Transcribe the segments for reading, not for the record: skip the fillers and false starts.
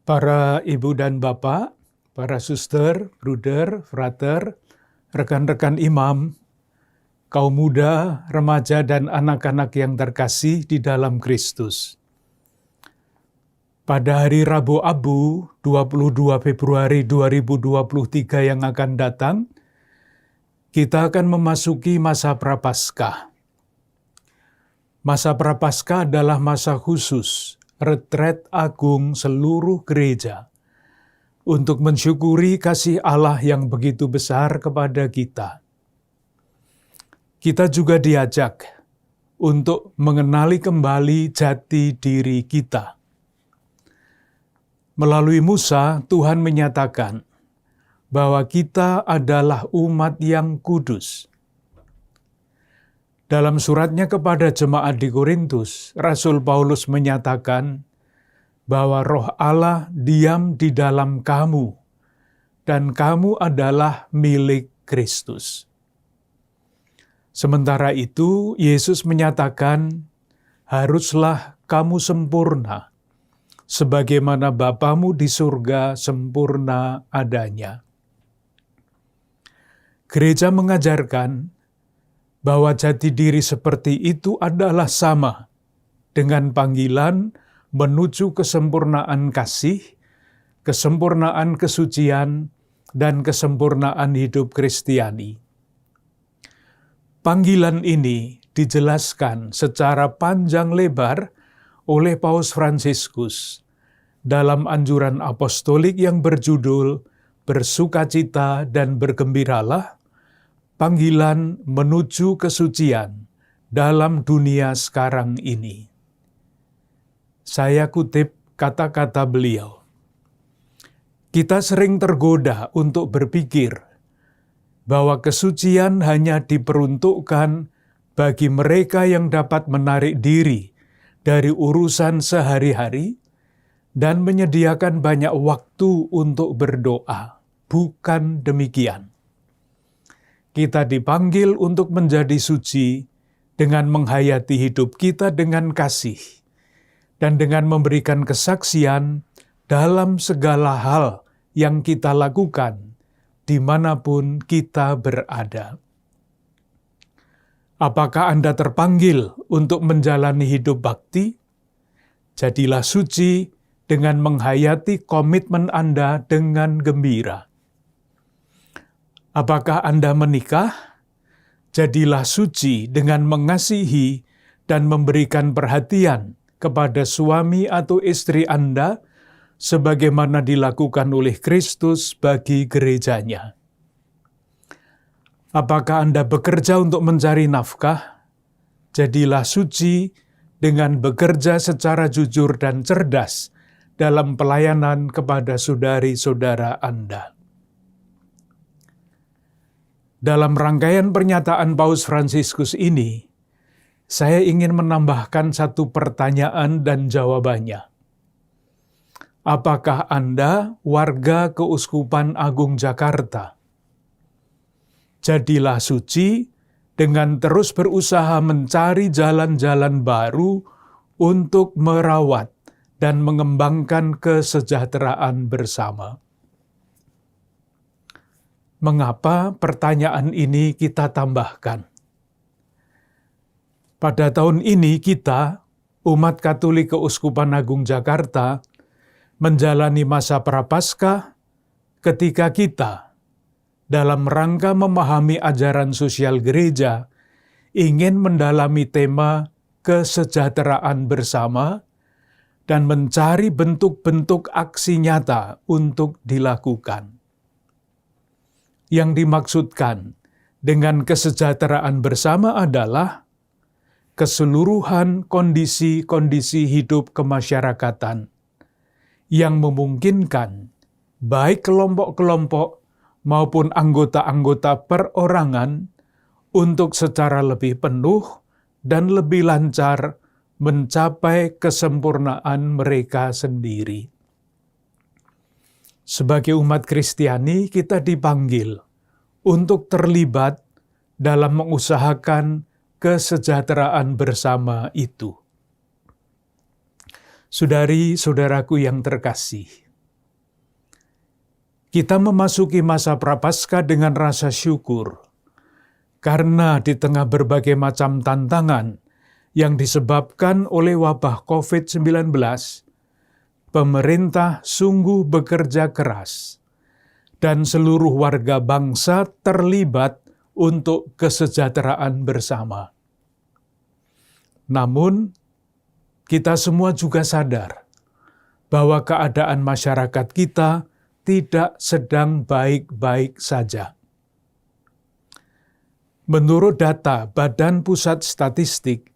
Para ibu dan bapak, para suster, bruder, frater, rekan-rekan imam, kaum muda, remaja, dan anak-anak yang terkasih di dalam Kristus. Pada hari Rabu Abu, 22 Februari 2023 yang akan datang, kita akan memasuki masa Prapaskah. Masa Prapaskah adalah masa khusus, retret agung seluruh gereja, untuk mensyukuri kasih Allah yang begitu besar kepada kita. Kita juga diajak untuk mengenali kembali jati diri kita. Melalui Musa, Tuhan menyatakan bahwa kita adalah umat yang kudus. Dalam suratnya kepada jemaat di Korintus, Rasul Paulus menyatakan bahwa Roh Allah diam di dalam kamu, dan kamu adalah milik Kristus. Sementara itu, Yesus menyatakan, haruslah kamu sempurna, sebagaimana Bapamu di surga sempurna adanya. Gereja mengajarkan bahwa jati diri seperti itu adalah sama dengan panggilan menuju kesempurnaan kasih, kesempurnaan kesucian, dan kesempurnaan hidup Kristiani. Panggilan ini dijelaskan secara panjang lebar oleh Paus Fransiskus dalam anjuran apostolik yang berjudul Bersukacita dan Bergembiralah, panggilan menuju kesucian dalam dunia sekarang ini. Saya kutip kata-kata beliau. Kita sering tergoda untuk berpikir bahwa kesucian hanya diperuntukkan bagi mereka yang dapat menarik diri dari urusan sehari-hari dan menyediakan banyak waktu untuk berdoa. Bukan demikian. Kita dipanggil untuk menjadi suci dengan menghayati hidup kita dengan kasih dan dengan memberikan kesaksian dalam segala hal yang kita lakukan dimanapun kita berada. Apakah Anda terpanggil untuk menjalani hidup bakti? Jadilah suci dengan menghayati komitmen Anda dengan gembira. Apakah Anda menikah? Jadilah suci dengan mengasihi dan memberikan perhatian kepada suami atau istri Anda sebagaimana dilakukan oleh Kristus bagi gerejanya. Apakah Anda bekerja untuk mencari nafkah? Jadilah suci dengan bekerja secara jujur dan cerdas dalam pelayanan kepada saudari-saudara Anda. Dalam rangkaian pernyataan Paus Fransiskus ini, saya ingin menambahkan satu pertanyaan dan jawabannya. Apakah Anda warga Keuskupan Agung Jakarta? Jadilah suci dengan terus berusaha mencari jalan-jalan baru untuk merawat dan mengembangkan kesejahteraan bersama. Mengapa pertanyaan ini kita tambahkan? Pada tahun ini kita, umat Katolik Keuskupan Agung Jakarta, menjalani masa Prapaskah ketika kita, dalam rangka memahami ajaran sosial gereja, ingin mendalami tema kesejahteraan bersama dan mencari bentuk-bentuk aksi nyata untuk dilakukan. Yang dimaksudkan dengan kesejahteraan bersama adalah keseluruhan kondisi-kondisi hidup kemasyarakatan yang memungkinkan baik kelompok-kelompok maupun anggota-anggota perorangan untuk secara lebih penuh dan lebih lancar mencapai kesempurnaan mereka sendiri. Sebagai umat Kristiani, kita dipanggil untuk terlibat dalam mengusahakan kesejahteraan bersama itu. Saudari-saudaraku yang terkasih, Kita memasuki masa Prapaskah dengan rasa syukur, karena di tengah berbagai macam tantangan yang disebabkan oleh wabah COVID-19, pemerintah sungguh bekerja keras, dan seluruh warga bangsa terlibat untuk kesejahteraan bersama. Namun, kita semua juga sadar bahwa keadaan masyarakat kita tidak sedang baik-baik saja. Menurut data Badan Pusat Statistik,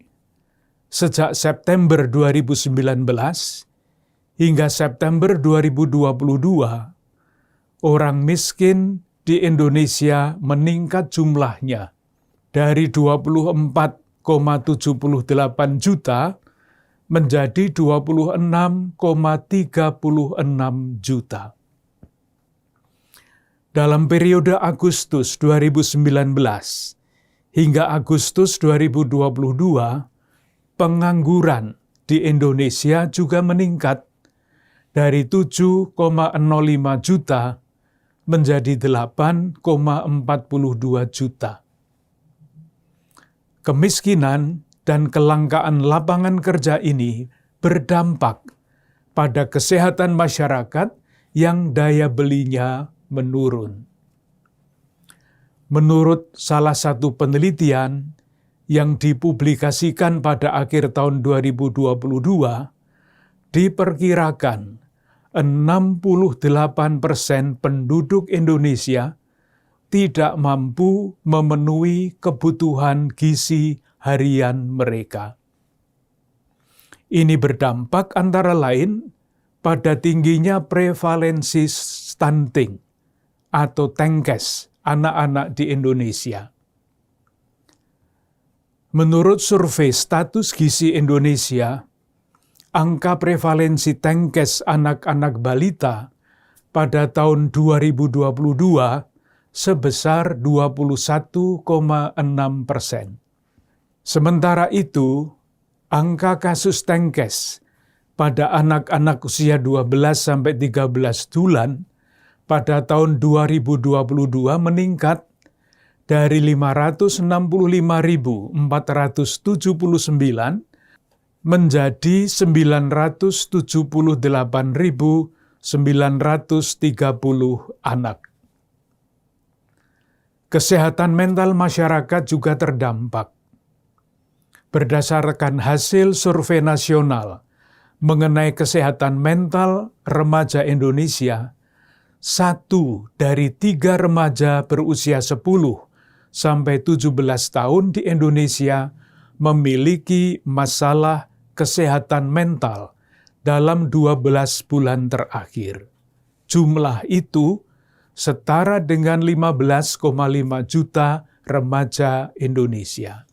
sejak September 2019 hingga September 2022, orang miskin di Indonesia meningkat jumlahnya dari 24,78 juta menjadi 26,36 juta. Dalam periode Agustus 2019 hingga Agustus 2022, pengangguran di Indonesia juga meningkat dari 7,05 juta menjadi 8,42 juta. Kemiskinan dan kelangkaan lapangan kerja ini berdampak pada kesehatan masyarakat yang daya belinya menurun. Menurut salah satu penelitian yang dipublikasikan pada akhir tahun 2022, diperkirakan 68% penduduk Indonesia tidak mampu memenuhi kebutuhan gizi harian mereka. Ini berdampak antara lain pada tingginya prevalensi stunting atau TENKES anak-anak di Indonesia. Menurut survei status gizi Indonesia, angka prevalensi TENKES anak-anak balita pada tahun 2022 sebesar 21,6%. Sementara itu, angka kasus TENKES pada anak-anak usia 12-13 bulan pada tahun 2022 meningkat dari 565.479 menjadi 978.930 anak. Kesehatan mental masyarakat juga terdampak. Berdasarkan hasil survei nasional mengenai kesehatan mental remaja Indonesia, 1 dari 3 remaja berusia 10 sampai 17 tahun di Indonesia memiliki masalah kesehatan mental dalam 12 bulan terakhir. Jumlah itu setara dengan 15,5 juta remaja Indonesia.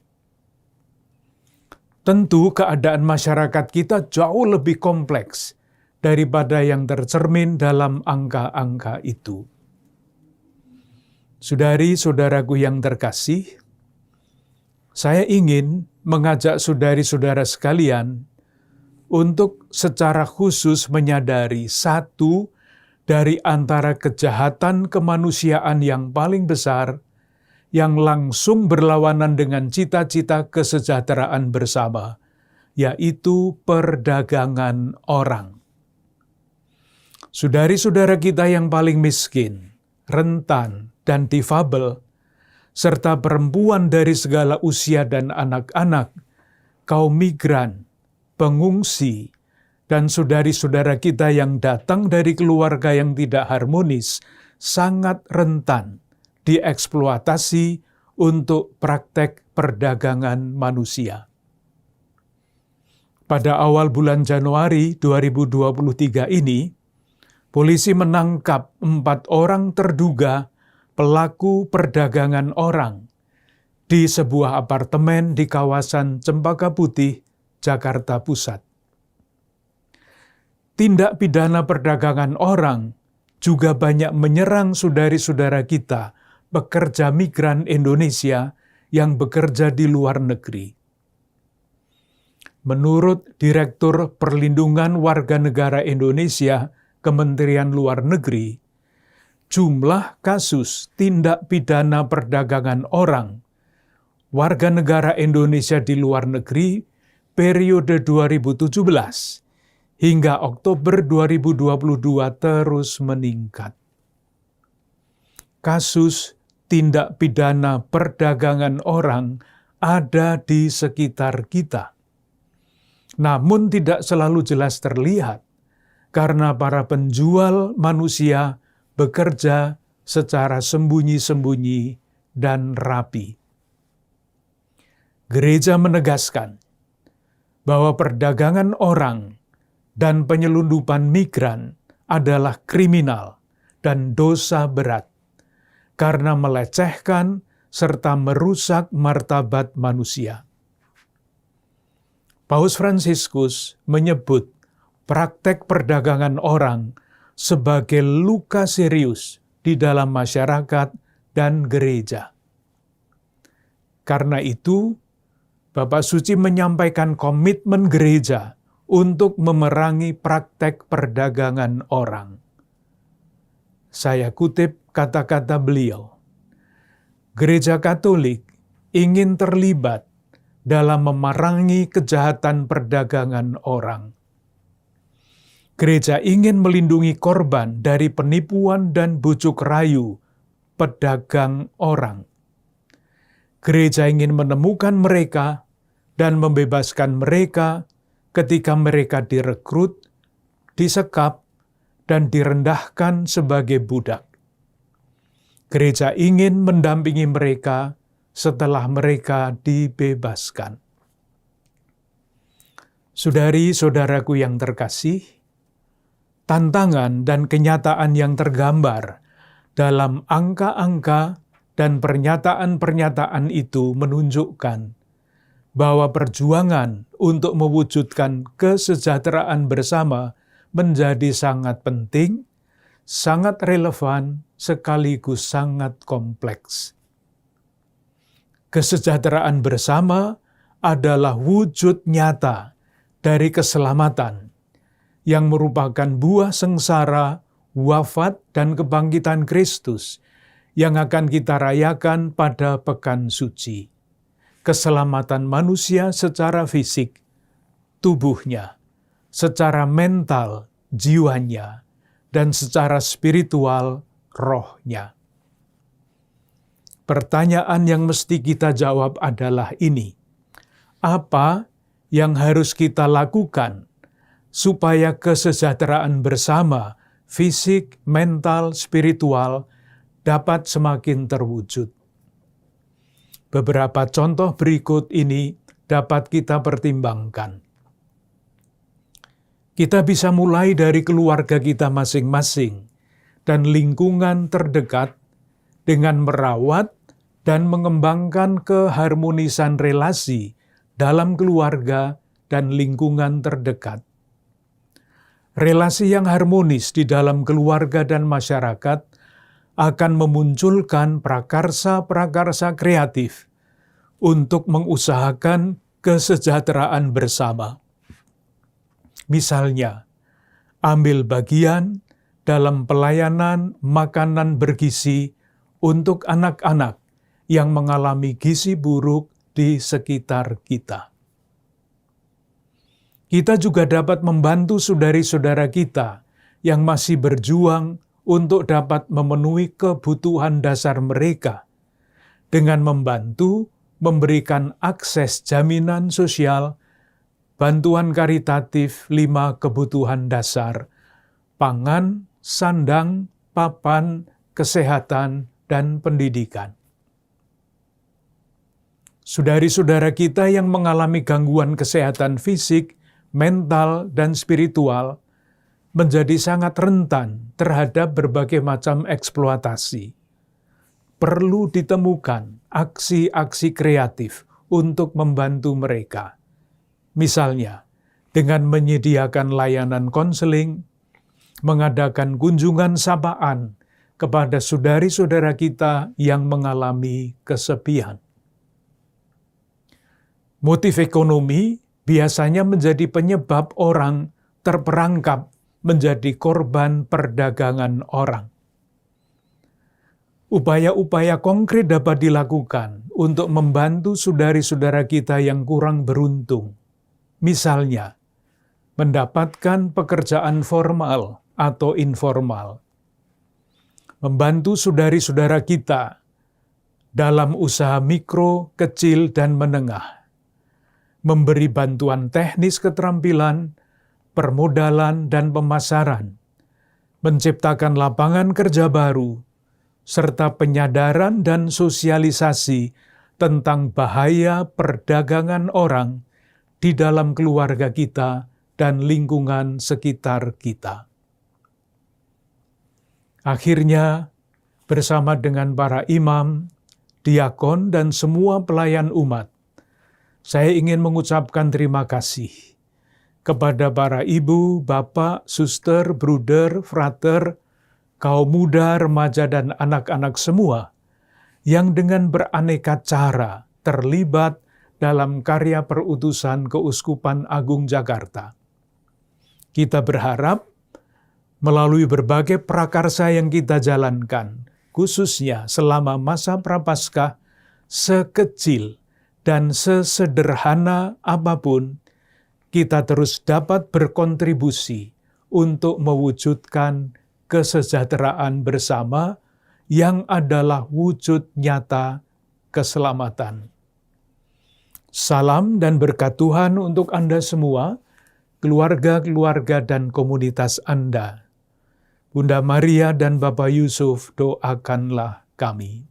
Tentu keadaan masyarakat kita jauh lebih kompleks daripada yang tercermin dalam angka-angka itu. Saudari-saudaraku yang terkasih, saya ingin mengajak saudari-saudara sekalian untuk secara khusus menyadari satu dari antara kejahatan kemanusiaan yang paling besar yang langsung berlawanan dengan cita-cita kesejahteraan bersama, yaitu perdagangan orang. Saudari-saudara kita yang paling miskin, rentan, dan difabel, serta perempuan dari segala usia dan anak-anak, kaum migran, pengungsi, dan saudari-saudara kita yang datang dari keluarga yang tidak harmonis, sangat rentan dieksploitasi untuk praktek perdagangan manusia. Pada awal bulan Januari 2023 ini, polisi menangkap 4 orang terduga pelaku perdagangan orang di sebuah apartemen di kawasan Cempaka Putih, Jakarta Pusat. Tindak pidana perdagangan orang juga banyak menyerang saudari-saudara kita, pekerja migran Indonesia yang bekerja di luar negeri. Menurut Direktur Perlindungan Warga Negara Indonesia, Kementerian Luar Negeri, jumlah kasus tindak pidana perdagangan orang warga negara Indonesia di luar negeri periode 2017 hingga Oktober 2022 terus meningkat. Kasus tindak pidana perdagangan orang ada di sekitar kita. Namun tidak selalu jelas terlihat karena para penjual manusia bekerja secara sembunyi-sembunyi dan rapi. Gereja menegaskan bahwa perdagangan orang dan penyelundupan migran adalah kriminal dan dosa berat karena melecehkan serta merusak martabat manusia. Paus Fransiskus menyebut praktek perdagangan orang sebagai luka serius di dalam masyarakat dan gereja. Karena itu, Bapak Suci menyampaikan komitmen gereja untuk memerangi praktek perdagangan orang. Saya kutip kata-kata beliau, Gereja Katolik ingin terlibat dalam memerangi kejahatan perdagangan orang. Gereja ingin melindungi korban dari penipuan dan bujuk rayu pedagang orang. Gereja ingin menemukan mereka dan membebaskan mereka ketika mereka direkrut, disekap, dan direndahkan sebagai budak. Gereja ingin mendampingi mereka setelah mereka dibebaskan. Saudari-saudaraku yang terkasih, tantangan dan kenyataan yang tergambar dalam angka-angka dan pernyataan-pernyataan itu menunjukkan bahwa perjuangan untuk mewujudkan kesejahteraan bersama menjadi sangat penting, sangat relevan, sekaligus sangat kompleks. Kesejahteraan bersama adalah wujud nyata dari keselamatan yang merupakan buah sengsara, wafat, dan kebangkitan Kristus yang akan kita rayakan pada Pekan Suci. Keselamatan manusia secara fisik, tubuhnya, secara mental, jiwanya, dan secara spiritual, rohnya. Pertanyaan yang mesti kita jawab adalah ini: apa yang harus kita lakukan supaya kesejahteraan bersama, fisik, mental, spiritual, dapat semakin terwujud? Beberapa contoh berikut ini dapat kita pertimbangkan. Kita bisa mulai dari keluarga kita masing-masing dan lingkungan terdekat dengan merawat dan mengembangkan keharmonisan relasi dalam keluarga dan lingkungan terdekat. Relasi yang harmonis di dalam keluarga dan masyarakat akan memunculkan prakarsa-prakarsa kreatif untuk mengusahakan kesejahteraan bersama. Misalnya, ambil bagian dalam pelayanan makanan bergizi untuk anak-anak yang mengalami gizi buruk di sekitar kita. Kita juga dapat membantu saudari-saudara kita yang masih berjuang untuk dapat memenuhi kebutuhan dasar mereka dengan membantu memberikan akses jaminan sosial, bantuan karitatif 5 kebutuhan dasar, pangan, sandang, papan, kesehatan, dan pendidikan. Saudari-saudara kita yang mengalami gangguan kesehatan fisik, mental, dan spiritual menjadi sangat rentan terhadap berbagai macam eksploitasi. Perlu ditemukan aksi-aksi kreatif untuk membantu mereka. Misalnya, dengan menyediakan layanan konseling, mengadakan kunjungan sapaan kepada saudari-saudara kita yang mengalami kesepian. Motif ekonomi biasanya menjadi penyebab orang terperangkap menjadi korban perdagangan orang. upaya-upaya konkret dapat dilakukan untuk membantu saudari-saudara kita yang kurang beruntung. Misalnya, mendapatkan pekerjaan formal atau informal. Membantu saudari-saudara kita dalam usaha mikro, kecil, dan menengah. Memberi bantuan teknis keterampilan, permodalan, dan pemasaran. Menciptakan lapangan kerja baru, serta penyadaran dan sosialisasi tentang bahaya perdagangan orang di dalam keluarga kita dan lingkungan sekitar kita. Akhirnya, bersama dengan para imam, diakon, dan semua pelayan umat, saya ingin mengucapkan terima kasih kepada para ibu, bapak, suster, bruder, frater, kaum muda, remaja, dan anak-anak semua yang dengan beraneka cara terlibat dalam karya perutusan Keuskupan Agung Jakarta. Kita berharap melalui berbagai prakarsa yang kita jalankan, khususnya selama masa Prapaskah, sekecil dan sesederhana apapun, kita terus dapat berkontribusi untuk mewujudkan kesejahteraan bersama yang adalah wujud nyata keselamatan. Salam dan berkat Tuhan untuk Anda semua, keluarga-keluarga dan komunitas Anda. Bunda Maria dan Bapak Yusuf, doakanlah kami.